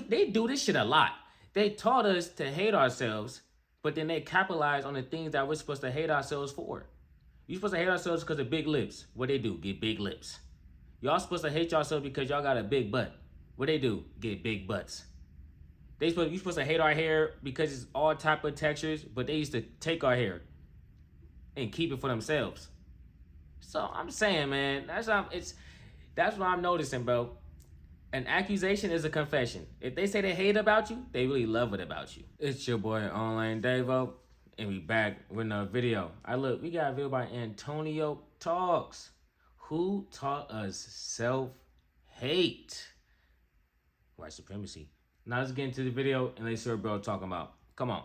they do this shit a lot. They taught us to hate ourselves, but then they capitalize on the things that we're supposed to hate ourselves for. You're supposed to hate ourselves because of big lips. What they do? Get big lips. Y'all supposed to hate yourself because y'all got a big butt. What they do? Get big butts. You supposed to hate our hair because it's all type of textures, but they used to take our hair and keep it for themselves. So I'm saying, man, that's what I'm noticing, bro. An accusation is a confession. If they say they hate about you, they really love it about you. It's your boy Online Davo, and we back with another video. Look, we got a video by Antonio Talks. Who taught us self-hate? White supremacy. Now let's get into the video and let's see what bro talking about. Come on.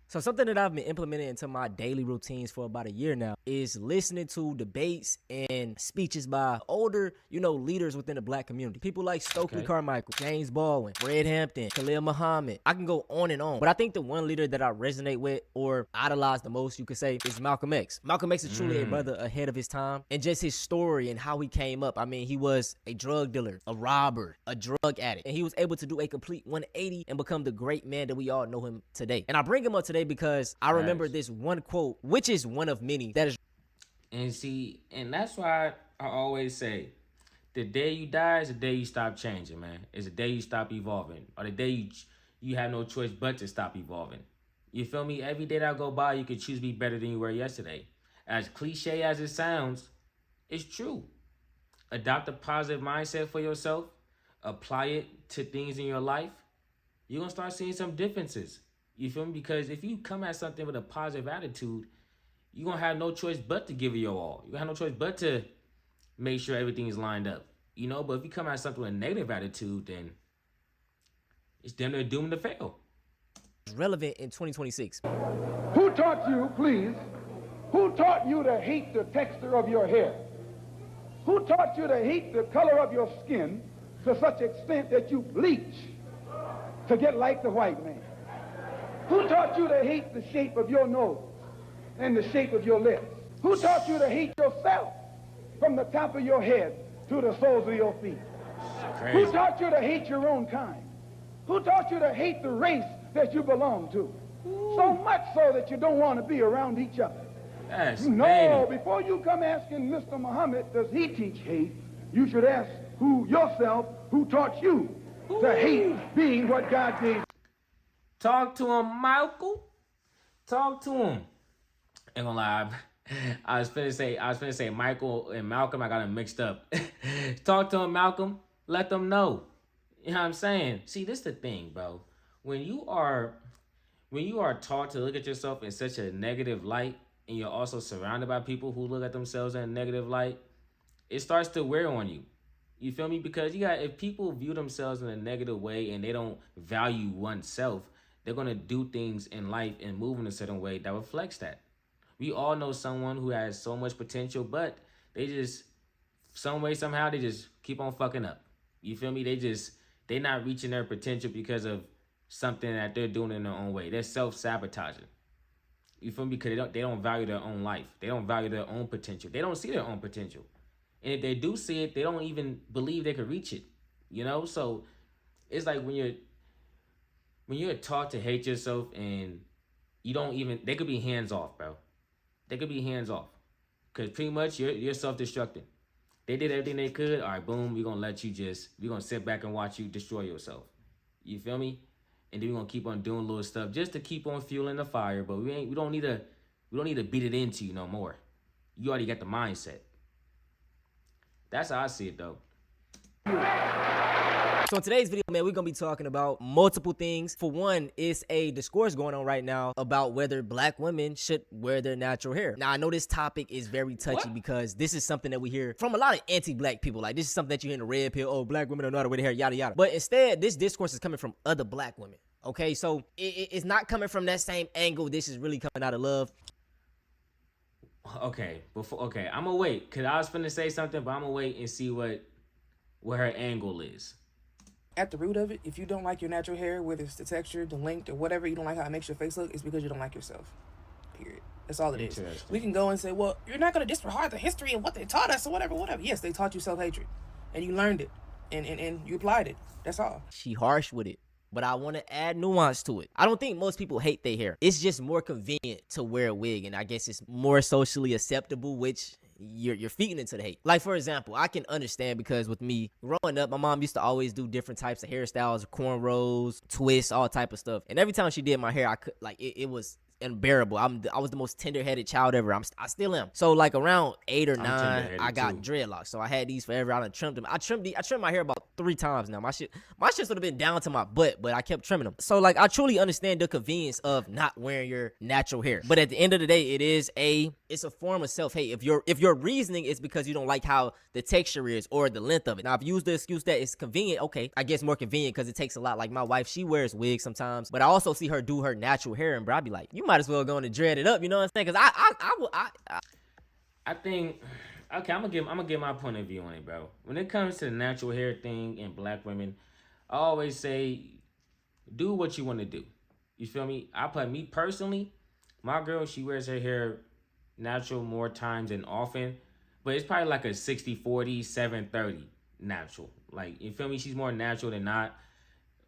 So something that I've been implementing into my daily routines for about a year now is listening to debates and speeches by older, leaders within the black community. People like Stokely Carmichael, James Baldwin, Fred Hampton, Khalil Muhammad. I can go on and on. But I think the one leader that I resonate with or idolize the most, you could say, is Malcolm X. Malcolm X is truly a brother ahead of his time. And just his story and how he came up. I mean, he was a drug dealer, a robber, a drug addict. And he was able to do a complete 180 and become the great man that we all know him today. And I bring him up today because I remember this one quote, which is one of many that is. And that's why I always say, the day you die is the day you stop changing, man. It's the day you stop evolving, or the day you have no choice but to stop evolving. You feel me? Every day that go by, you can choose to be better than you were yesterday. As cliche as it sounds, it's true. Adopt a positive mindset for yourself. Apply it to things in your life. You're going to start seeing some differences. You feel me? Because if you come at something with a positive attitude, you're going to have no choice but to give it your all. You're going to have no choice but to make sure everything is lined up. But if you come at something with a negative attitude, then it's damn near doomed to fail. Relevant in 2026. Who taught you, please, who taught you to hate the texture of your hair? Who taught you to hate the color of your skin to such extent that you bleach to get like the white man? Who taught you to hate the shape of your nose and the shape of your lips? Who taught you to hate yourself from the top of your head to the soles of your feet? Who taught you to hate your own kind? Who taught you to hate the race that you belong to? So much so that you don't want to be around each other. Before you come asking Mr. Muhammad, does he teach hate, you should ask yourself who taught you to hate being what God gave. Talk to him, Michael. Talk to him. Ain't gonna lie. I was finna say Michael and Malcolm. I got them mixed up. Talk to him, Malcolm. Let them know. You know what I'm saying? See, this is the thing, bro. When you are taught to look at yourself in such a negative light, and you're also surrounded by people who look at themselves in a negative light, it starts to wear on you. You feel me? Because if people view themselves in a negative way and they don't value oneself, they're going to do things in life and move in a certain way that reflects that. We all know someone who has so much potential, but they just, some way, somehow, they just keep on fucking up. You feel me? They're not reaching their potential because of something that they're doing in their own way. They're self-sabotaging. You feel me? Because they don't value their own life. They don't value their own potential. They don't see their own potential. And if they do see it, they don't even believe they could reach it. So it's like when you're taught to hate yourself and they could be hands off, bro. They could be hands off. Because pretty much you're self-destructing. They did everything they could. All right, boom, we're going to sit back and watch you destroy yourself. You feel me? And then we're going to keep on doing little stuff just to keep on fueling the fire. But we don't need to beat it into you no more. You already got the mindset. That's how I see it, though. So in today's video, man, we're going to be talking about multiple things. For one, it's a discourse going on right now about whether black women should wear their natural hair. Now, I know this topic is very touchy because this is something that we hear from a lot of anti-black people. Like, this is something that you hear in the red pill. Oh, black women don't know how to wear their hair, yada, yada. But instead, this discourse is coming from other black women. Okay, so it's not coming from that same angle. This is really coming out of love. Okay, I'm gonna wait, because I was finna say something, but I'm gonna wait and see what her angle is. At the root of it, if you don't like your natural hair, whether it's the texture, the length, or whatever, you don't like how it makes your face look, it's because you don't like yourself. Period. That's all it is. We can go and say, well, you're not going to disregard the history and what they taught us or whatever. Yes, they taught you self-hatred, and you learned it, and you applied it. That's all. She harsh with it. but I want to add nuance to it. I don't think most people hate their hair. It's just more convenient to wear a wig, and I guess it's more socially acceptable, which you're feeding into the hate. Like, for example, I can understand because with me growing up, my mom used to always do different types of hairstyles, cornrows, twists, all type of stuff. And every time she did my hair, I could like it was unbearable. I was the most tender-headed child ever. I still am. So like around 8 or 9, I got dreadlocks. So I had these forever. I done trimmed them. I trimmed my hair about 3 times now. My shit would have been down to my butt, but I kept trimming them. So like I truly understand the convenience of not wearing your natural hair. But at the end of the day, it's a form of self-hate. If your reasoning is because you don't like how the texture is or the length of it. Now, if you use the excuse that it's convenient, okay, I guess more convenient because it takes a lot. Like my wife, she wears wigs sometimes, but I also see her do her natural hair, and bro, I'd be like, you might as well go and dread it up, you know what I'm saying? Because I think, okay, I'm gonna give my point of view on it, bro. When it comes to the natural hair thing in black women, I always say, do what you want to do. You feel me? Me personally, my girl, she wears her hair natural more times than often, but it's probably like a 60-40, 7-30 natural. Like, you feel me? She's more natural than not.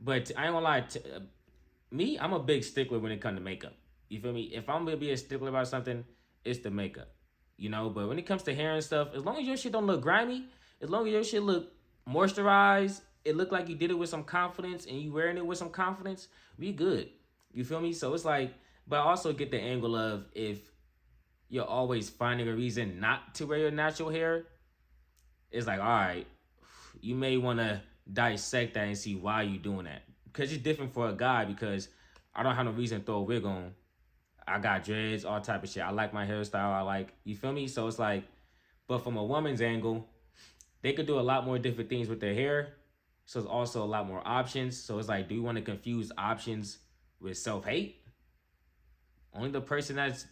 But I ain't gonna lie, me, I'm a big stickler when it comes to makeup. You feel me? If I'm gonna be a stickler about something, it's the makeup. You know, but when it comes to hair and stuff, as long as your shit don't look grimy, as long as your shit look moisturized, it look like you did it with some confidence and you wearing it with some confidence, we good. You feel me? So it's like, but I also get the angle of if you're always finding a reason not to wear your natural hair, it's like, all right, you may want to dissect that and see why you doing that. Because it's different for a guy, because I don't have no reason to throw a wig on. I got dreads, all type of shit. I like my hairstyle. You feel me? So it's like, but from a woman's angle, they could do a lot more different things with their hair. So it's also a lot more options. So it's like, do you want to confuse options with self-hate? Only the person that's,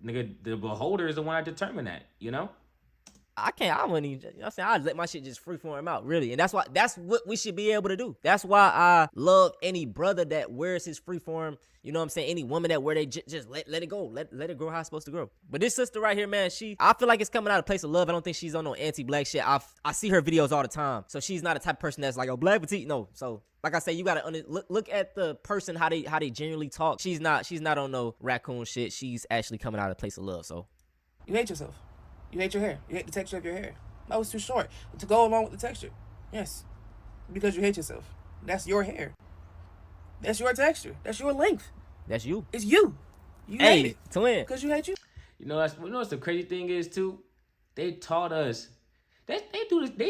nigga, the beholder is the one that determine that, you know? I wouldn't even, you know what I'm saying? I'd let my shit just freeform out, really. And that's what we should be able to do. That's why I love any brother that wears his freeform, you know what I'm saying? Any woman that wear they just let it go. Let it grow how it's supposed to grow. But this sister right here, man, I feel like it's coming out of a place of love. I don't think she's on no anti-black shit. I see her videos all the time. So she's not a type of person that's like, oh, black petite. No. So like I say, you gotta look at the person, how they genuinely talk. She's not on no raccoon shit. She's actually coming out of a place of love. So you hate yourself. You hate your hair. You hate the texture of your hair. No, it's too short to go along with the texture. Yes, because you hate yourself. That's your hair. That's your texture. That's your length. That's you. It's you. You hate it. Twin. Because you hate you. You know what's the crazy thing is too? They taught us. They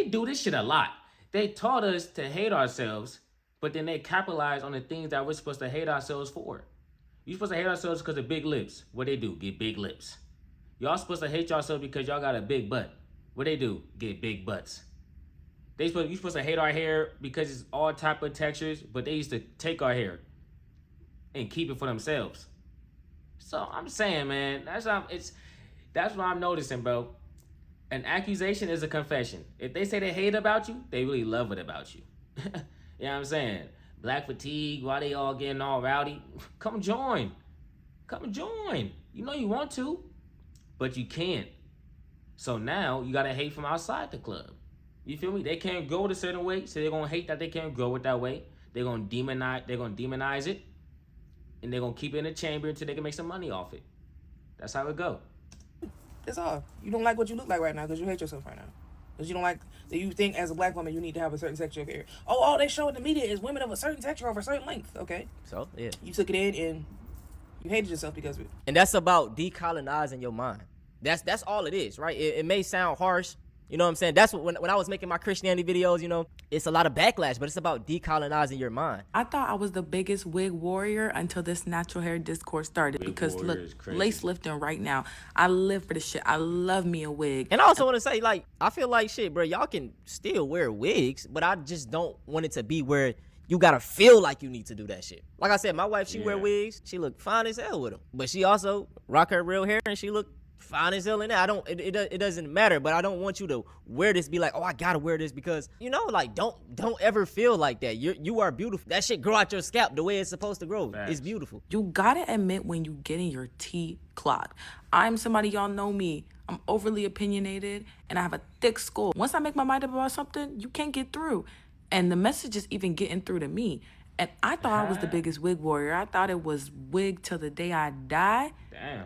do this shit a lot. They taught us to hate ourselves, but then they capitalize on the things that we're supposed to hate ourselves for. You're supposed to hate ourselves because of big lips. What they do? Get big lips. Y'all supposed to hate yourself because y'all got a big butt. What they do? Get big butts. You supposed to hate our hair because it's all type of textures, but they used to take our hair and keep it for themselves. So I'm saying, man, that's what I'm noticing, bro. An accusation is a confession. If they say they hate about you, they really love it about you. You know what I'm saying? Black fatigue, why they all getting all rowdy? Come join. You know you want to, but you can't. So now you gotta hate from outside the club. You feel me? They can't grow it a certain way, so they're gonna hate that they can't grow it that way. They're gonna demonize it, and they're gonna keep it in a chamber until they can make some money off it. That's how it go. That's all. You don't like what you look like right now because you hate yourself right now. Because you don't like that you think as a black woman you need to have a certain texture of hair. Oh, all they show in the media is women of a certain texture of a certain length. Okay. So yeah. You took it in and you hated yourself because of it. And that's about decolonizing your mind. That's all it is, right? It may sound harsh, you know what I'm saying? That's what when I was making my Christianity videos, you know, it's a lot of backlash, but it's about decolonizing your mind. I thought I was the biggest wig warrior until this natural hair discourse started. Wig because look, crazy. lace lifting right now. I live for this shit. I love me a wig. And I also want to say, like, I feel like shit, bro, y'all can still wear wigs, but I just don't want it to be where you gotta feel like you need to do that shit. Like I said, my wife, she wear wigs. She look fine as hell with them, but she also rock her real hair and she look fine as hell in that. It doesn't matter, but I don't want you to wear this, be like, oh, I gotta wear this because, you know, like, don't ever feel like that. You are beautiful. That shit grow out your scalp the way it's supposed to grow. It's beautiful. You gotta admit when you getting your tea clogged. I'm somebody, y'all know me. I'm overly opinionated and I have a thick skull. Once I make my mind up about something, you can't get through. And the message is even getting through to me. And I thought I was the biggest wig warrior. I thought it was wig till the day I die. Damn.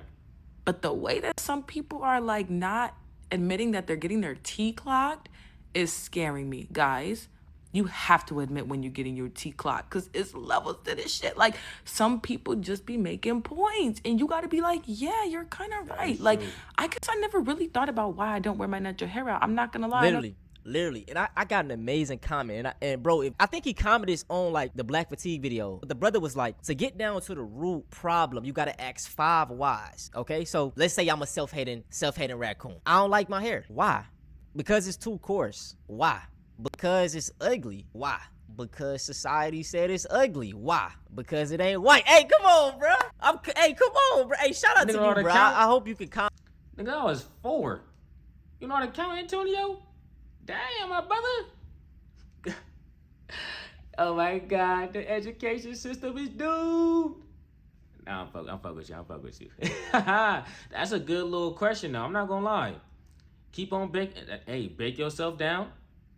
But the way that some people are like not admitting that they're getting their T clogged is scaring me. Guys, you have to admit when you're getting your T clogged, because it's levels to this shit. Like, some people just be making points and you got to be like, yeah, you're kind of right. Like, I guess I never really thought about why I don't wear my natural hair out. I'm not going to lie. Literally, and I got an amazing comment, and bro, I think he commented on like the Black Fatigue video. The brother was like, to get down to the root problem, you gotta ask 5 whys. Okay, so let's say I'm a self-hating raccoon. I don't like my hair. Why? Because it's too coarse. Why? Because it's ugly. Why? Because society said it's ugly. Why? Because it ain't white. Hey, come on, bro. Hey, come on, bro. Hey, shout out to you, bro. I hope you can comment. Nigga, I was 4. You know how to count, Antonio? Damn, my brother. Oh my God, the education system is doomed. Nah, I'm fuck with you. That's a good little question though. I'm not gonna lie. Keep on break yourself down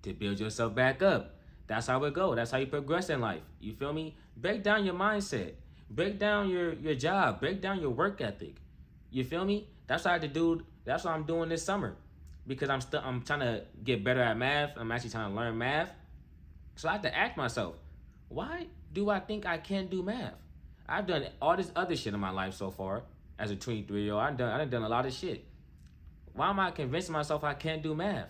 to build yourself back up. That's how it go. That's how you progress in life. You feel me? Break down your mindset. Break down your job. Break down your work ethic. You feel me? That's what I had to do. That's what I'm doing this summer. Because I'm trying to get better at math. I'm actually trying to learn math. So I have to ask myself, why do I think I can't do math? I've done all this other shit in my life so far as a 23-year-old. I done a lot of shit. Why am I convincing myself I can't do math?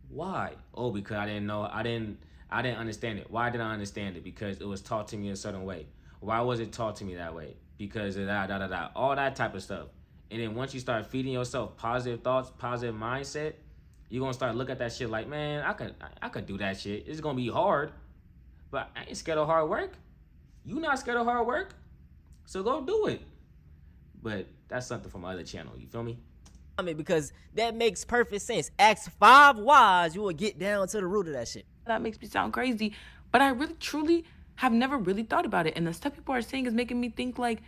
Why? Oh, because I didn't know. I didn't understand it. Why didn't I understand it? Because it was taught to me a certain way. Why was it taught to me that way? Because of that. All that type of stuff. And then once you start feeding yourself positive thoughts, positive mindset, you're going to start looking at that shit like, man, I could do that shit. It's going to be hard, but I ain't scared of hard work. You not scared of hard work, so go do it. But that's something from my other channel, you feel me? I mean, because that makes perfect sense. Ask 5 whys, you will get down to the root of that shit. That makes me sound crazy, but I really, truly have never really thought about it. And the stuff people are saying is making me think like,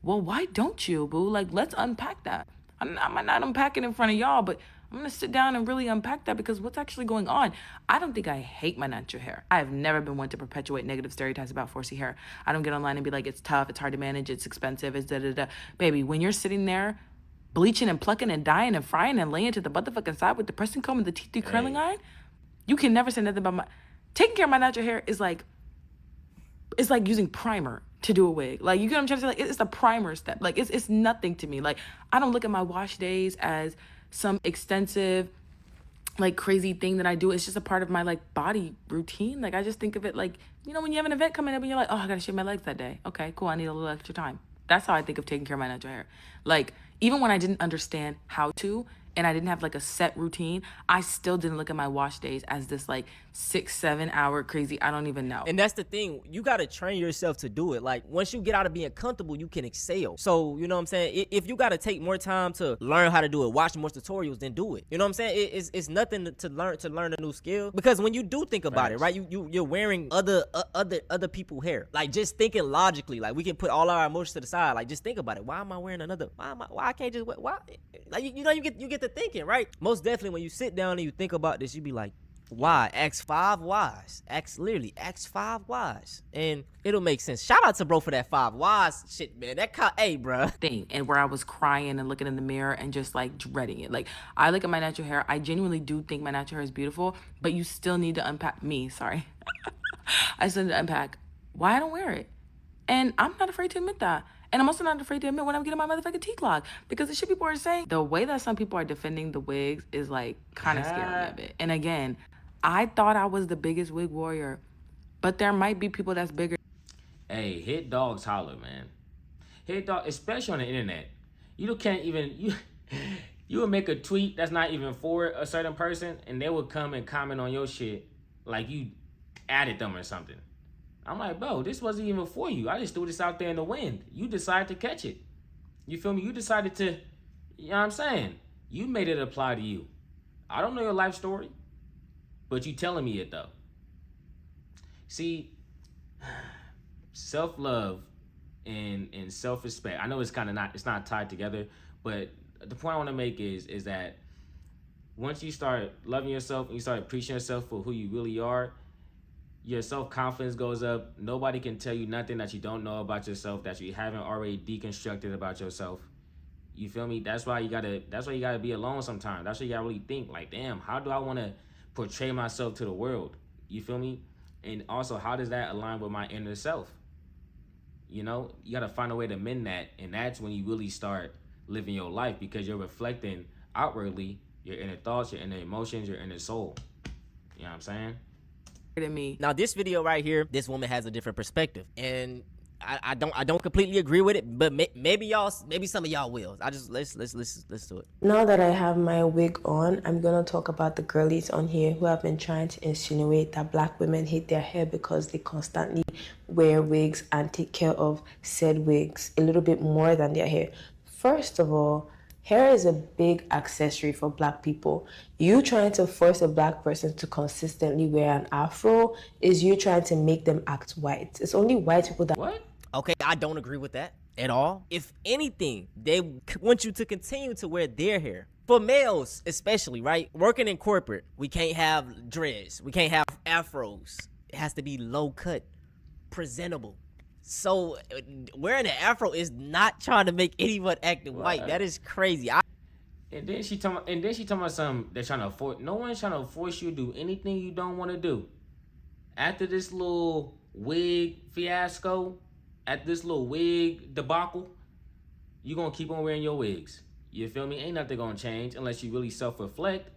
well, why don't you, boo? Like, let's unpack that. I might not unpack it in front of y'all, but I'm going to sit down and really unpack that, because what's actually going on? I don't think I hate my natural hair. I have never been one to perpetuate negative stereotypes about 4C hair. I don't get online and be like, it's tough, it's hard to manage, it's expensive, it's da-da-da. Baby, when you're sitting there bleaching and plucking and dyeing and frying and laying to the motherfucking side with the pressing comb and the T3 curling iron, you can never say nothing about my... Taking care of my natural hair is like... It's like using primer to do a wig. Like, you get what I'm trying to say? Like, it's a primer step. Like, it's nothing to me. Like, I don't look at my wash days as some extensive, like, crazy thing that I do. It's just a part of my, like, body routine. Like, I just think of it like, you know, when you have an event coming up and you're like, oh, I gotta shave my legs that day. Okay, cool. I need a little extra time. That's how I think of taking care of my natural hair. Like, even when I didn't understand how to, and I didn't have like a set routine, I still didn't look at my wash days as this like 6-7 hour crazy, I don't even know. And that's the thing, you gotta train yourself to do it. Like, once you get out of being comfortable, you can excel. So, you know what I'm saying? If you gotta take more time to learn how to do it, watch more tutorials, then do it. You know what I'm saying? It's nothing to learn a new skill. Because when you do think about it, right? You're wearing other people's hair. Like, just thinking logically, like, we can put all our emotions to the side. Like, just think about it. Why am I wearing another? Why I can't just why? Like, you know, you get to thinking, right? Most definitely, when you sit down and you think about this, you be like, why? Ask 5 whys. Ask 5 whys, and it'll make sense. Shout out to bro for that 5 whys shit, man. Hey, bro. Thing, and where I was crying and looking in the mirror and just like dreading it. Like, I look at my natural hair. I genuinely do think my natural hair is beautiful, but you still need to unpack me. Sorry, I still need to unpack why I don't wear it, and I'm not afraid to admit that. And I'm also not afraid to admit when I'm getting my motherfucking T-clog. Because the shit people are saying, the way that some people are defending the wigs is like kind of scaring me a bit. And again, I thought I was the biggest wig warrior, but there might be people that's bigger. Hey, hit dogs holler, man. Hit dog, especially on the internet. You can't even, you would make a tweet that's not even for a certain person, and they would come and comment on your shit like you added them or something. I'm like, bro, this wasn't even for you. I just threw this out there in the wind. You decided to catch it. You feel me? You decided to, you know what I'm saying? You made it apply to you. I don't know your life story, but you telling me it though. See, self-love and self-respect. I know it's not tied together, but the point I want to make is that once you start loving yourself and you start appreciating yourself for who you really are, your self-confidence goes up. Nobody can tell you nothing that you don't know about yourself, that you haven't already deconstructed about yourself. You feel me? That's why you gotta be alone sometimes. That's why you gotta really think, like, damn, how do I wanna portray myself to the world? You feel me? And also, how does that align with my inner self? You know, you gotta find a way to mend that, and that's when you really start living your life, because you're reflecting outwardly your inner thoughts, your inner emotions, your inner soul. You know what I'm saying? Than me. Now this video right here, this woman has a different perspective, and I don't completely agree with it, but maybe some of y'all will. Let's do it. Now that I have my wig on, I'm gonna talk about the girlies on here who have been trying to insinuate that black women hate their hair because they constantly wear wigs and take care of said wigs a little bit more than their hair. First of all, hair is a big accessory for black people. You trying to force a black person to consistently wear an afro is you trying to make them act white. It's only white people that... What? Okay, I don't agree with that at all. If anything, they want you to continue to wear their hair. For males, especially, right? Working in corporate, we can't have dreads. We can't have afros. It has to be low cut, presentable. So wearing an afro is not trying to make anyone act white. That is crazy. And then she talking about something they're trying to force. No one's trying to force you to do anything you don't want to do. After this little wig fiasco, at this little wig debacle, you gonna keep on wearing your wigs. You feel me? Ain't nothing gonna change unless you really self-reflect.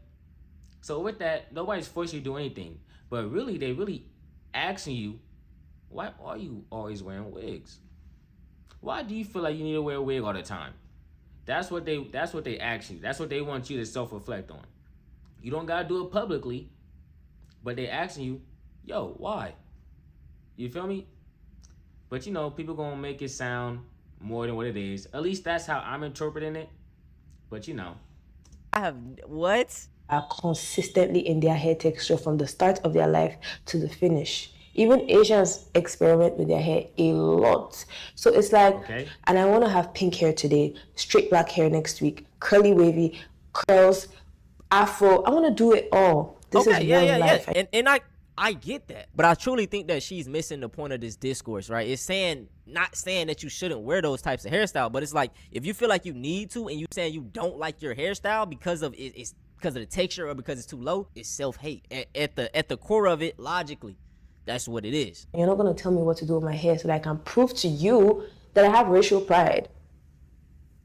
So with that, nobody's forcing you to do anything. But really, they really asking you, why are you always wearing wigs? Why do you feel like you need to wear a wig all the time? That's what they ask you. That's what they want you to self-reflect on. You don't gotta do it publicly, but they asking you, yo, why? You feel me? But you know, people gonna make it sound more than what it is. At least that's how I'm interpreting it. But you know. I have what? Are consistently in their hair texture from the start of their life to the finish. Even Asians experiment with their hair a lot. So it's like, okay. And I want to have pink hair today, straight black hair next week, curly wavy, curls, afro. I want to do it all. This is one life. And I get that, but I truly think that she's missing the point of this discourse, right? It's not saying that you shouldn't wear those types of hairstyle, but it's like, if you feel like you need to and you saying you don't like your hairstyle because of it's because of the texture or because it's too low, it's self-hate. At the core of it, logically, that's what it is. You're not gonna tell me what to do with my hair so that I can prove to you that I have racial pride.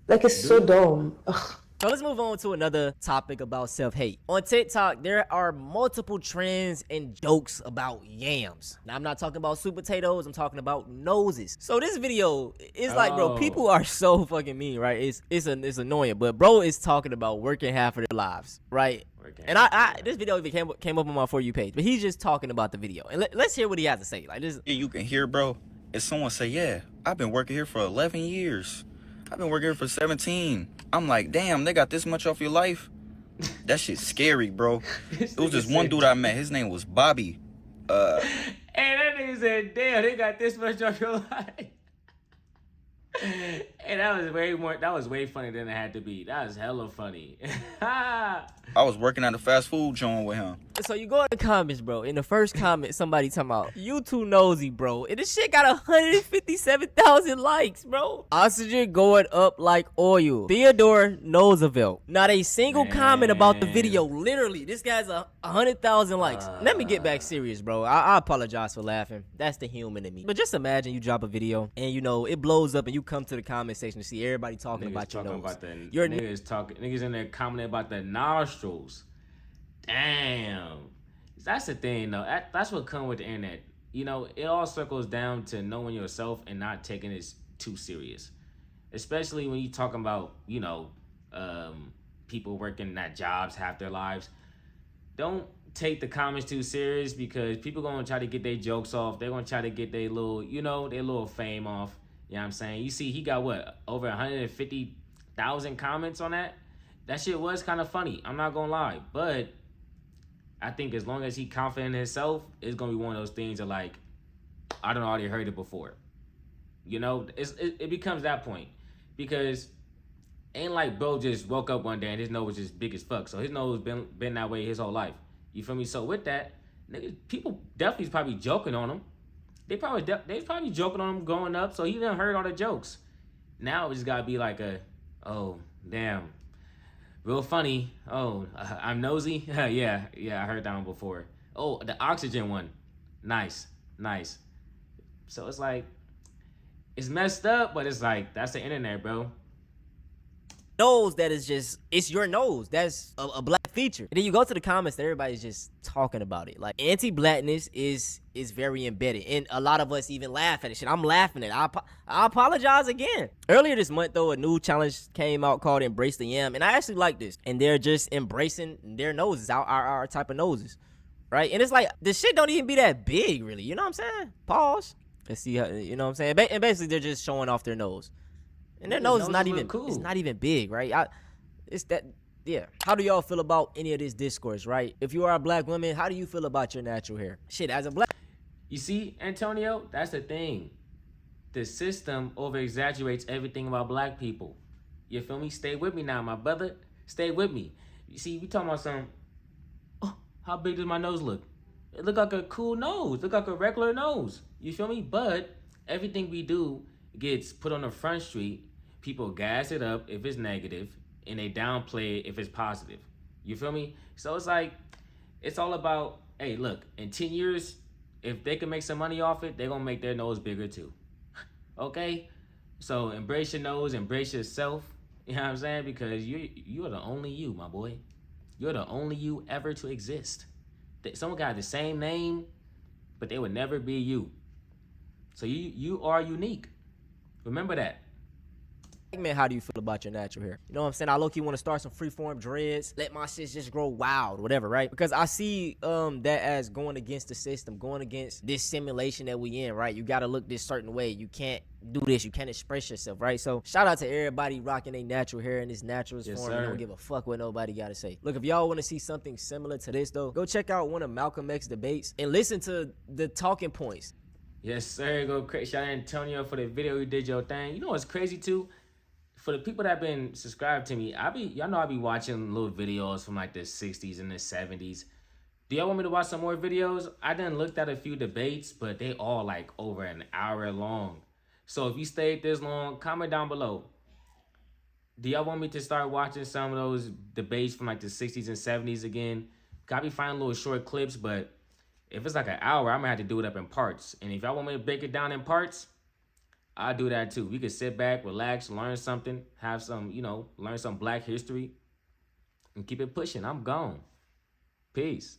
Like, it's so dumb. Ugh. So let's move on to another topic about self-hate. On TikTok, there are multiple trends and jokes about yams. Now, I'm not talking about sweet potatoes. I'm talking about noses. So this video is like, bro, people are so fucking mean, right? It's annoying. But bro is talking about working half of their lives, right? And this video even came up on my For You page. But he's just talking about the video. And let's hear what he has to say. Like this. Yeah, you can hear, bro. If someone say, yeah, I've been working here for 11 years. I've been working here for 17. I'm like, damn, they got this much off your life? That shit's scary, bro. It was just one dude I met. His name was Bobby. Hey, that nigga said, damn, they got this much off your life. Hey, that was way funnier than it had to be. That was hella funny. I was working at a fast food joint with him. So you go in the comments, bro. In the first comment, somebody talking about, you too nosy, bro. And this shit got 157,000 likes, bro. Oxygen going up like oil. Theodore Roosevelt. Not a single comment about the video. Literally, this guy's 100,000 likes. Let me get back serious, bro. I apologize for laughing. That's the human in me. But just imagine you drop a video and, you know, it blows up and you come to the comment section to see everybody talking about your nose. Niggas in there commenting about the nostrils. Damn. That's the thing, though. That's what comes with the internet. You know, it all circles down to knowing yourself and not taking it too serious. Especially when you talking about, you know, people working at jobs half their lives. Don't take the comments too serious, because people gonna try to get their jokes off. They're gonna try to get their little fame off. You know what I'm saying? You see, he got what, over 150,000 comments on that? That shit was kind of funny. I'm not gonna lie. But I think as long as he confident in himself, it's gonna be one of those things that, like, I don't already heard it before. You know, it becomes that point. Because ain't like bro just woke up one day and his nose was just big as fuck. So his nose been that way his whole life. You feel me? So with that, niggas, people definitely is probably joking on him. They was probably joking on him growing up, so he done heard all the jokes. Now it just gotta be like oh damn, real funny. Oh, I'm nosy. yeah, I heard that one before. Oh, the oxygen one, nice. So it's like, it's messed up, but it's like, that's the internet, bro. Nose that is just, it's your nose. That's a black feature. And then you go to the comments, everybody's just talking about it. Like, anti-blackness is very embedded, and a lot of us even laugh at it. Shit, I'm laughing at it. I apologize again. Earlier this month, though, a new challenge came out called Embrace the Yam, and I actually like this. And they're just embracing their noses, our type of noses, right? And it's like, the shit don't even be that big, really. You know what I'm saying? Pause. Let's see how, you know what I'm saying? And basically, they're just showing off their nose. And their nose is not even cool. It's not even big, right? It's that, yeah. How do y'all feel about any of this discourse, right? If you are a black woman, how do you feel about your natural hair? Shit, as a black... You see, Antonio, that's the thing. The system over-exaggerates everything about black people. You feel me? Stay with me now, my brother. Stay with me. You see, we talking about something. Oh, how big does my nose look? It look like a cool nose. Look like a regular nose. You feel me? But everything we do gets put on the front street. People gas it up if it's negative, and they downplay it if it's positive. You feel me? So it's like, it's all about, hey, look, in 10 years, if they can make some money off it, they're going to make their nose bigger too. Okay? So embrace your nose, embrace yourself. You know what I'm saying? Because you're the only you, my boy. You're the only you ever to exist. Someone got the same name, but they would never be you. So you are unique. Remember that. Man, how do you feel about your natural hair? You know what I'm saying? I low-key want to start some freeform dreads, let my shit just grow wild, whatever, right? Because I see that as going against the system, going against this simulation that we in, right? You got to look this certain way. You can't do this. You can't express yourself, right? So shout out to everybody rocking their natural hair in this naturalist form. I don't give a fuck what nobody got to say. Look, if y'all want to see something similar to this, though, go check out one of Malcolm X debates and listen to the talking points. Yes, sir. Go crazy. Shout out Antonio for the video. You did your thing. You know what's crazy, too? For the people that have been subscribed to me, y'all know I be watching little videos from like the 60s and the 70s. Do y'all want me to watch some more videos? I done looked at a few debates, but they all like over an hour long. So if you stayed this long, comment down below. Do y'all want me to start watching some of those debates from like the 60s and 70s again? I be finding little short clips, but if it's like an hour, I'm gonna have to do it up in parts. And if y'all want me to break it down in parts, I'll do that too. We could sit back, relax, learn something, have some, learn some black history, and keep it pushing. I'm gone. Peace.